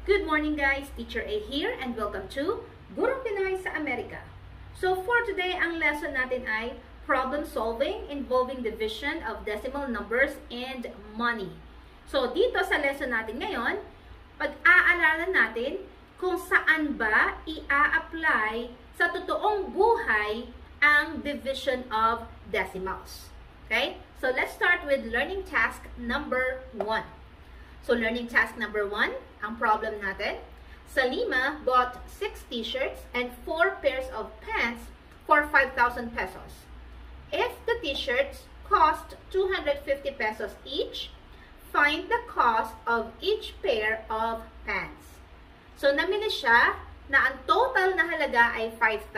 Good morning guys, Teacher A here and welcome to Gurong Pinoy sa Amerika. So for today, ang lesson natin ay problem solving involving division of decimal numbers and money. So dito sa lesson natin ngayon, pag-aaralan natin kung saan ba i-a-apply sa totoong buhay ang division of decimals. Okay? So let's start with learning task number 1. So, learning task number 1, ang problem natin. Salima bought 6 t-shirts and 4 pairs of pants for 5,000 pesos. If the t-shirts cost 250 pesos each, find the cost of each pair of pants. So, namili siya na ang total na halaga ay 5,000.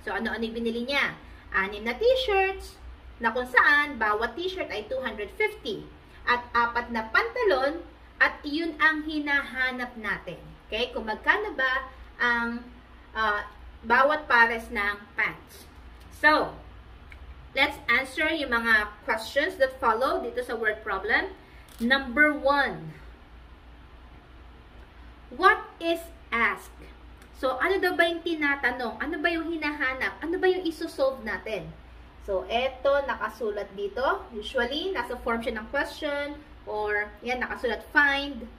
So, ano-ano binili niya? 6 na t-shirts na kung saan bawat t-shirt ay 250. At 4 na pantalon, at yun ang hinahanap natin. Okay? Kung magkano ba ang bawat pares ng pants. So, let's answer yung mga questions that follow dito sa word problem. Number 1. What is asked? So, ano daw ba yung tinatanong? Ano ba yung hinahanap? Ano ba yung isosolve natin? So, eto, nakasulat dito. Usually, nasa form siya ng question or, yan, nakasulat find.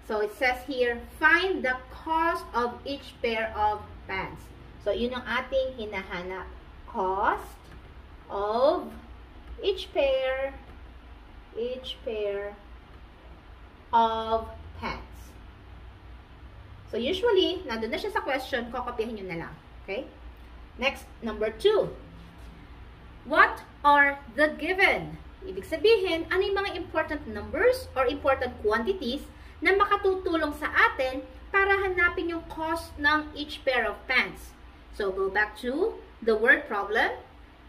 So, it says here, find the cost of each pair of pants. So, yun ang ating hinahanap. Cost of each pair of pants. So, usually, nandun na siya sa question, kokopihin nyo na lang. Okay? Next, number 2. What are the given? Ibig sabihin, ano yung mga important numbers or important quantities na makatutulong sa atin para hanapin yung cost ng each pair of pants. So, go back to the word problem.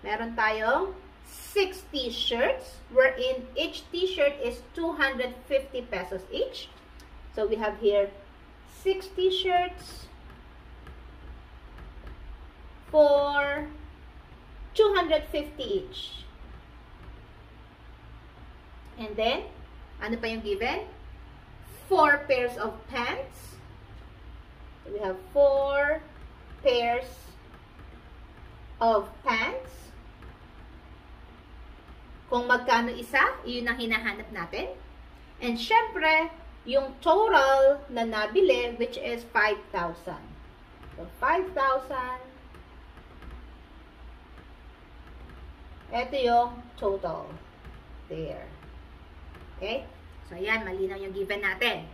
Meron tayong 6 t-shirts wherein each t-shirt is 250 pesos each. So, we have here 6 t-shirts for 250 each. And then, ano pa yung given? 4 pairs of pants. So we have 4 pairs of pants. Kung magkano isa, yun ang hinahanap natin. And syempre, yung total na nabili, which is 5,000. So, 5,000. Ito yung total. There. Okay? So, ayan. Malinaw yung given natin.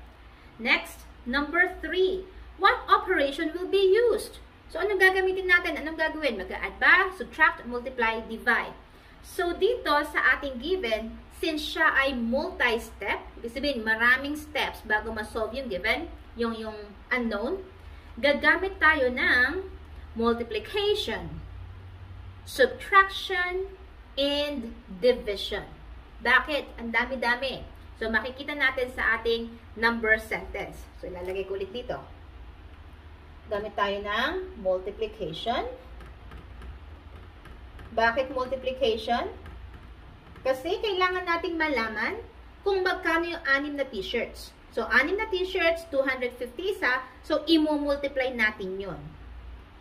Next, number 3. What operation will be used? So, anong gagamitin natin? Anong gagawin? Mag-add ba? Subtract, multiply, divide. So, dito sa ating given, since siya ay multi-step, ibig sabihin, maraming steps bago ma-solve yung given, yung unknown, gagamit tayo ng multiplication, subtraction, and division. Bakit? Ang dami-dami. So, makikita natin sa ating number sentence. So, ilalagay ko ulit dito. Gamit tayo ng multiplication. Bakit multiplication? Kasi kailangan nating malaman kung magkano yung 6 na t-shirts. So, 6 na t-shirts, 250 isa. So, i-multiply natin yun.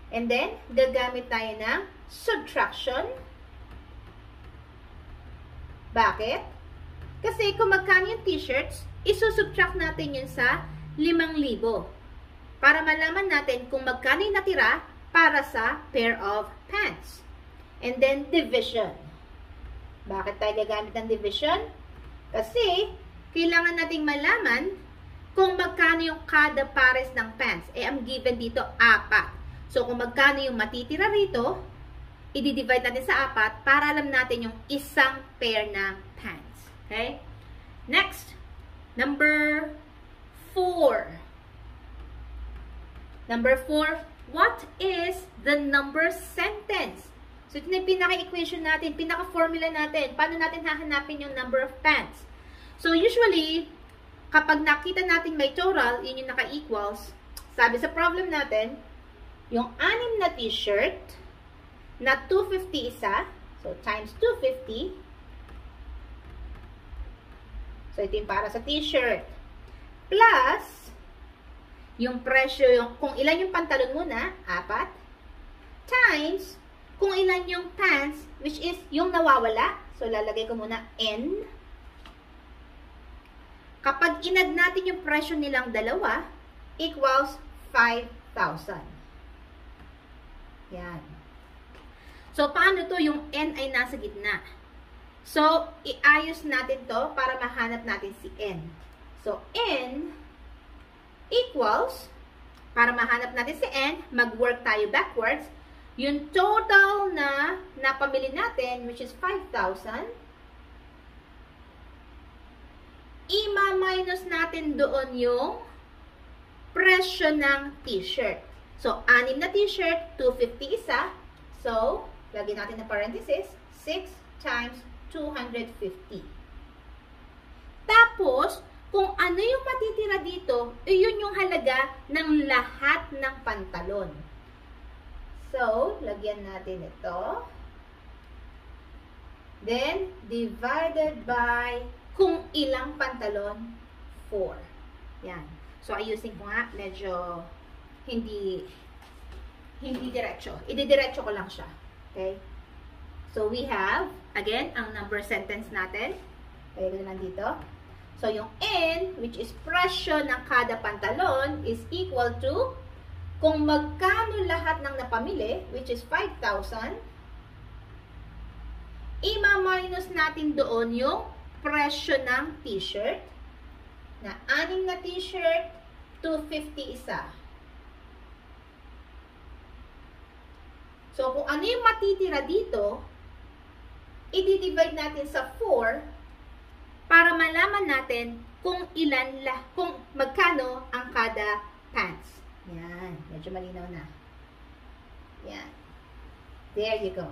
And then, gagamit tayo ng subtraction. Bakit? Kasi kung magkano yung t-shirts, isusubtract natin yun sa 5,000 para malaman natin kung magkano yung natira para sa pair of pants. And then, division. Bakit tayo gagamit ng division? Kasi, kailangan nating malaman kung magkano yung kada pares ng pants. Eh, ang given dito, 4. So, kung magkano yung matitira rito, i-divide natin sa 4 para alam natin yung isang pair ng pants. Okay? Next, number 4. Number 4, what is the number sentence? So, ito na yung pinaka-equation natin, pinaka-formula natin. Paano natin hahanapin yung number of pants? So, usually, kapag nakita natin may total, yun yung naka-equals. Sabi sa problem natin, yung 6 na t-shirt, na 250 isa. So, times 250. So, ito yung para sa t-shirt. Plus, yung presyo, kung ilan yung pantalon muna, 4, times kung ilan yung pants, which is yung nawawala. So, lalagay ko muna N. Kapag inad natin yung presyo nilang dalawa, equals 5,000. Yan. So, paano to? Yung N ay nasa gitna. So, iayos natin to para mahanap natin si N. So, N equals, para mahanap natin si N, mag-work tayo backwards. Yung total na napamili natin, which is 5,000, ima-minus natin doon yung presyo ng t-shirt. So, 6 na t-shirt, 250 isa. So, lagyan natin ng parenthesis, 6 times 250. Tapos, kung ano yung matitira dito, yun yung halaga ng lahat ng pantalon. So, lagyan natin ito. Then, divided by kung ilang pantalon, 4. Yan. So, ayusin ko nga, medyo hindi diretso. Ididiretso ko lang siya. Okay? So, we have, again, ang number sentence natin. Kaya ko lang dito. So, yung N, which is presyo ng kada pantalon, is equal to, kung magkano lahat ng napamili, which is 5,000, ima-minus natin doon yung presyo ng t-shirt, na 6 na t-shirt, 250 isa. So, kung ano yung matitira dito, i-divide natin sa 4 para malaman natin kung kung magkano ang kada pants. Yan. Medyo malinaw na. Yan. There you go.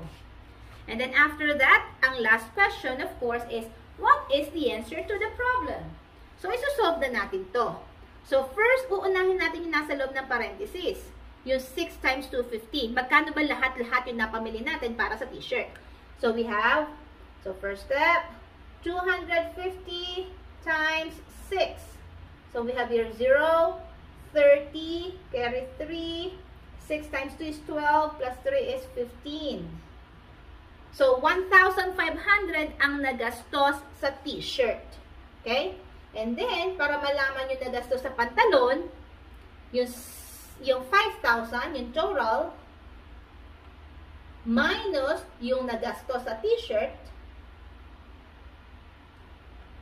And then after that, ang last question, of course, is what is the answer to the problem? So, isosolve na natin to. So, first, uunahin natin yung nasa loob ng parenthesis. Yung 6 times 250. Magkano ba lahat-lahat yung napamili natin para sa t-shirt? So, we have, so first step, 250 times 6. So, we have here 0, 30, carry 3, 6 times 2 is 12, plus 3 is 15. So, 1,500 ang nagastos sa t-shirt. Okay? And then, para malaman yung nagastos sa pantalon, yung 5,000, yung total, minus yung nagastos sa t-shirt.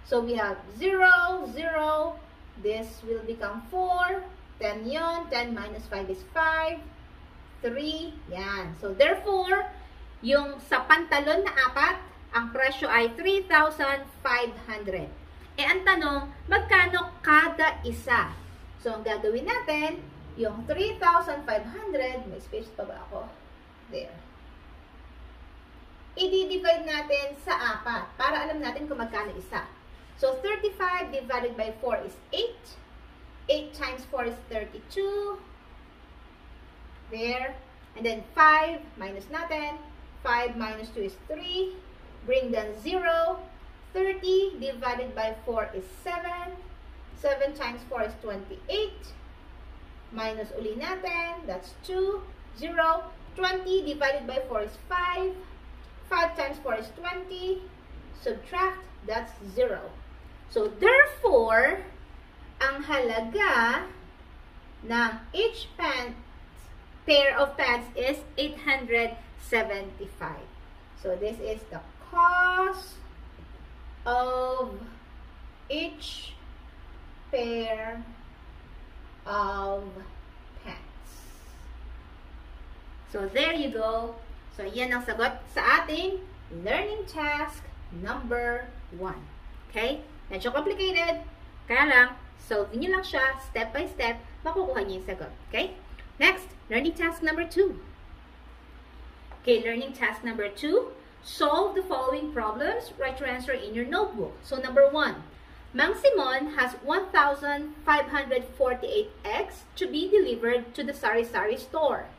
So, we have 0, 0, this will become 4, 10 yun, 10 minus 5 is 5, 3, yan. So, therefore, yung sa pantalon na 4, ang presyo ay 3,500. Eh, ang tanong, magkano kada isa? So, ang gagawin natin, yung 3,500, may space pa ba ako? There. I-divide natin sa 4 para alam natin kung magkano isa. So, 35 divided by 4 is 8. 8 times 4 is 32. There. And then 5 minus natin. 5 minus 2 is 3. Bring down 0. 30 divided by 4 is 7. 7 times 4 is 28. Minus uli natin. That's 2. 0. 20 divided by 4 is 5. 5 times 4 is 20. Subtract. That's 0. So, therefore, ang halaga ng each pair of pants is 875. So, this is the cost of each pair of pants. So, there you go. So, yan ang sagot sa ating learning task number 1. Okay? Medyo complicated. Kaya lang, solve nyo lang siya, step by step, makukuha nyo yung sagot. Okay? Next, learning task number 2. Okay, learning task number 2. Solve the following problems. Write your answer in your notebook. So, number 1. Mang Simon has 1,548 eggs to be delivered to the sari-sari store.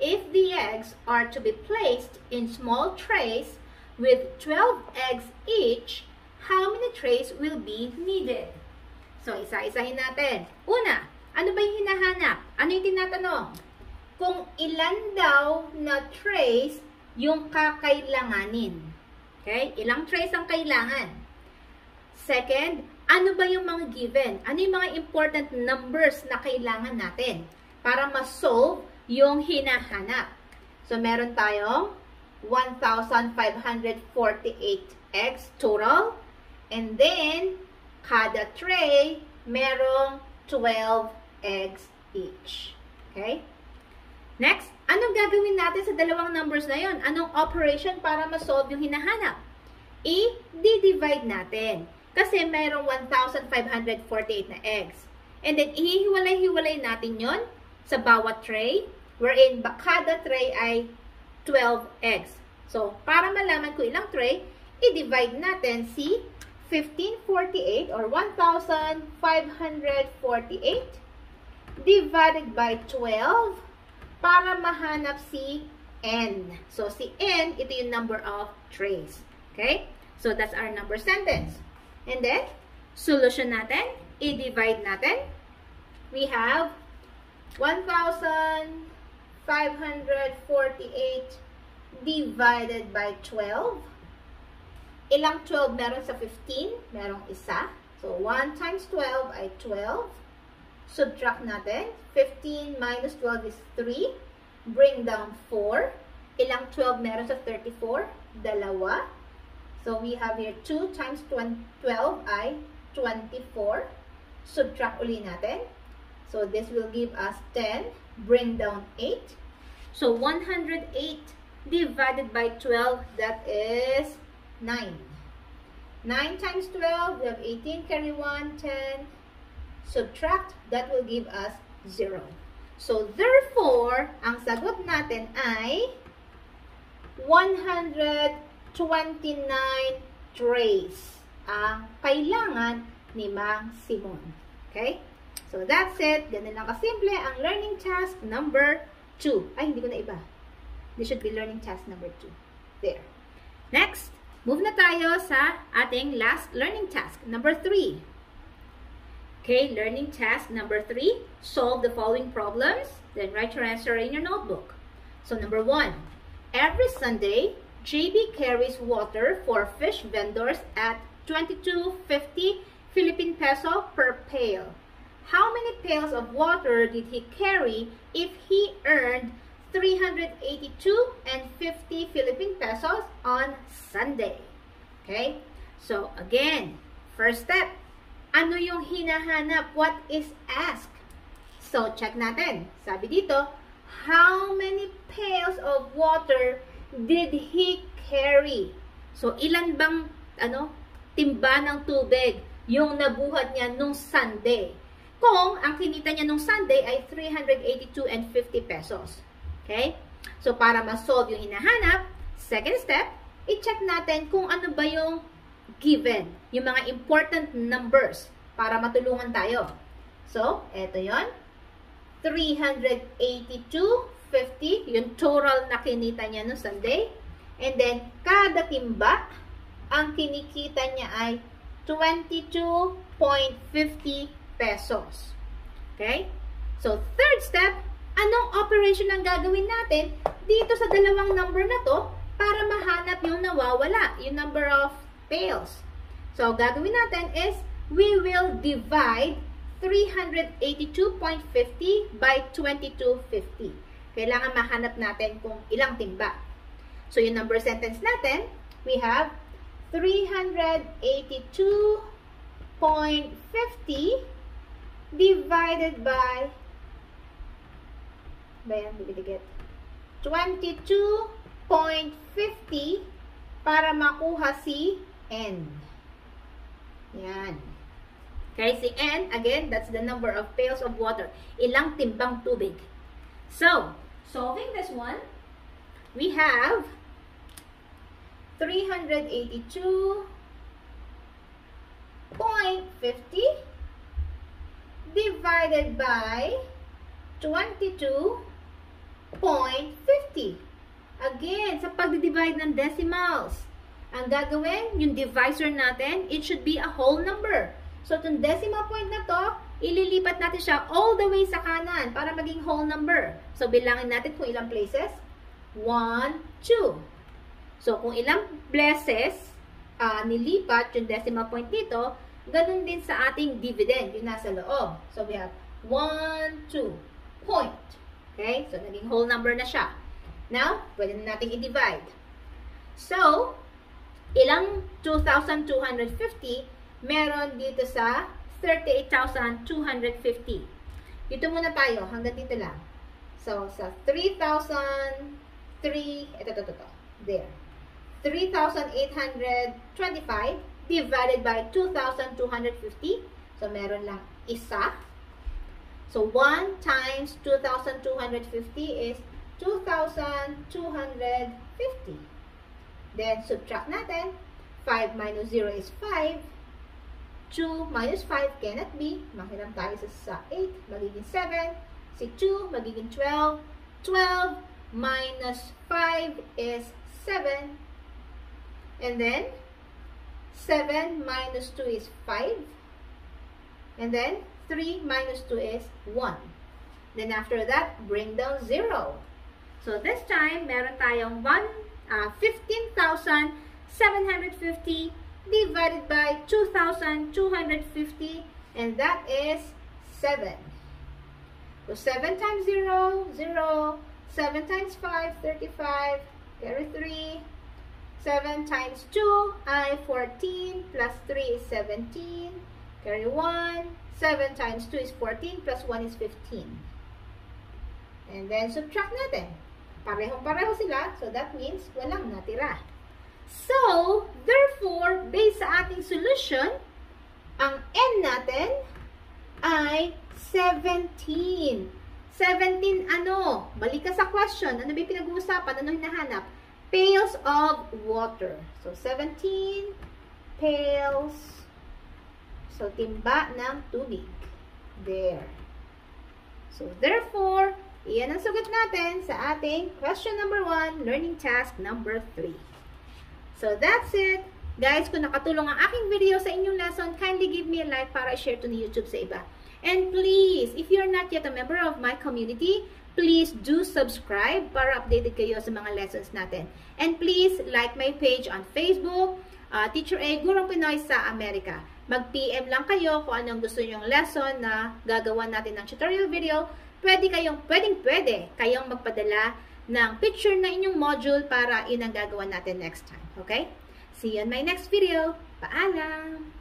If the eggs are to be placed in small trays with 12 eggs each, how many trays will be needed? So, isa-isahin natin. Una, Ano ba yung hinahanap? Ano yung tinatanong? Kung ilan daw na trays yung kakailanganin. Okay? Ilang trays ang kailangan? Second, ano ba yung mga given? Ano yung mga important numbers na kailangan natin para ma-solve yung hinahanap? So, meron tayong 1,548 eggs total. And then, kada tray, merong 12 eggs each. Okay? Next, anong gagawin natin sa dalawang numbers na yon? Anong operation para ma-solve yung hinahanap? I-divide natin. Kasi mayroong 1,548 na eggs. And then, ihiwalay-hiwalay natin yon sa bawat tray, wherein kada tray ay 12 eggs. So, para malaman kung ilang tray, i-divide natin si 1548 or 1,548 divided by 12 para mahanap si N. So, si N, ito yung number of trays. Okay? So, that's our number sentence. And then, solution natin, i-divide natin. We have 1,548 divided by 12. Ilang 12 meron sa 15? Merong isa. So, 1 times 12 ay 12. Subtract natin. 15 minus 12 is 3. Bring down 4. Ilang 12 meron sa 34? Dalawa. So, we have here 2 times 12 ay 24. Subtract uli natin. So, this will give us 10. Bring down 8. So, 108 divided by 12, that is 9. 9 times 12, we have 18, carry 1, 10. Subtract, that will give us 0. So, therefore, ang sagot natin ay 129 trays ang kailangan ni Mang Simon. Okay? So, that's it. Ganun lang kasimple ang learning task number 2. Ay, hindi ko na iba. This should be learning task number 2. There. Next, move na tayo sa ating last learning task, number 3. Okay, learning task number 3, solve the following problems, then write your answer in your notebook. So, number 1, every Sunday, JB carries water for fish vendors at 22.50 Philippine peso per pail. How many pails of water did he carry if he earned 382.50 Philippine pesos on Sunday? Okay? So, again, first step, ano yung hinahanap? What is asked? So, check natin. Sabi dito, how many pails of water did he carry? So, ilan bang timba ng tubig yung nabuhat niya nung Sunday? Kung ang kinita niya nung Sunday ay 382.50 pesos. Okay? So, para ma-solve yung hinahanap, second step, i-check natin kung ano ba yung given, yung mga important numbers para matulungan tayo. So, eto yon, 382.50, yung total na kinita niya no Sunday. And then, kada timba, ang kinikita niya ay 22.50 pesos. Okay? So, third step, anong operation ang gagawin natin dito sa dalawang number na to para mahanap yung nawawala, yung number of pails. So, gagawin natin is, we will divide 382.50 by 22.50. Kailangan mahanap natin kung ilang timba. So, yung number sentence natin, we have 382.50 divided by 22.50 para makuha si N. Yan. Okay, si N, again, that's the number of pails of water. Ilang timbang tubig. So, solving this one, we have 382.50 divided by 22.50. Again, sa pagdi-divide ng decimals, ang gagawin, yung divisor natin, it should be a whole number. So, itong decimal point na to, ililipat natin siya all the way sa kanan para maging whole number. So, bilangin natin kung ilang places. 1, 2. So, kung ilang places nilipat yung decimal point dito, ganun din sa ating dividend, yung nasa loob. So, we have 1, 2, point. Okay? So, naging whole number na siya. Now, pwede na natin i-divide. So, ilang 2,250 meron dito sa 38,250. Dito muna tayo, hanggang dito lang. So, sa 3,003, ito. There. 3,825 divided by 2,250. So, meron lang isa. So, 1 times 2,250 is 2,250. Then, subtract natin. 5 minus 0 is 5. 2 minus 5 cannot be. Makiram tayo sa 8. Magiging 7. Si 2, magiging 12. 12 minus 5 is 7. And then, 7 minus 2 is 5. And then, 3 minus 2 is 1. Then, after that, bring down 0. So, this time, meron tayong 15,750 divided by 2,250, and that is 7. So, 7 times 0, 0. 7 times 5, 35. Carry 3. 7 times 2 ay 14, plus 3 is 17. Carry 1. 7 times 2 is 14, plus 1 is 15. And then, subtract natin. Parehong-pareho sila, so that means walang natira. So, therefore, based sa ating solution, ang n natin ay 17. 17 ano? Balik ka sa question. Ano ba yung pinag-uusapan? Ano hinahanap? Pails of water. So, 17 pails. So, timba ng tubig. There. So, therefore, iyan ang sagot natin sa ating question number 1, learning task number 3. So, that's it. Guys, kung nakatulong ang aking video sa inyong lesson, kindly give me a like para i-share to ni YouTube sa iba. And please, if you're not yet a member of my community, please do subscribe para updated kayo sa mga lessons natin. And please, like my page on Facebook, Teacher A, Gurong Pinoy sa Amerika. Mag-PM lang kayo kung anong gusto nyong lesson na gagawa natin ng tutorial video. Pwede kayong magpadala ng picture na inyong module para yun ang gagawa natin next time. Okay? See you on my next video. Paalam!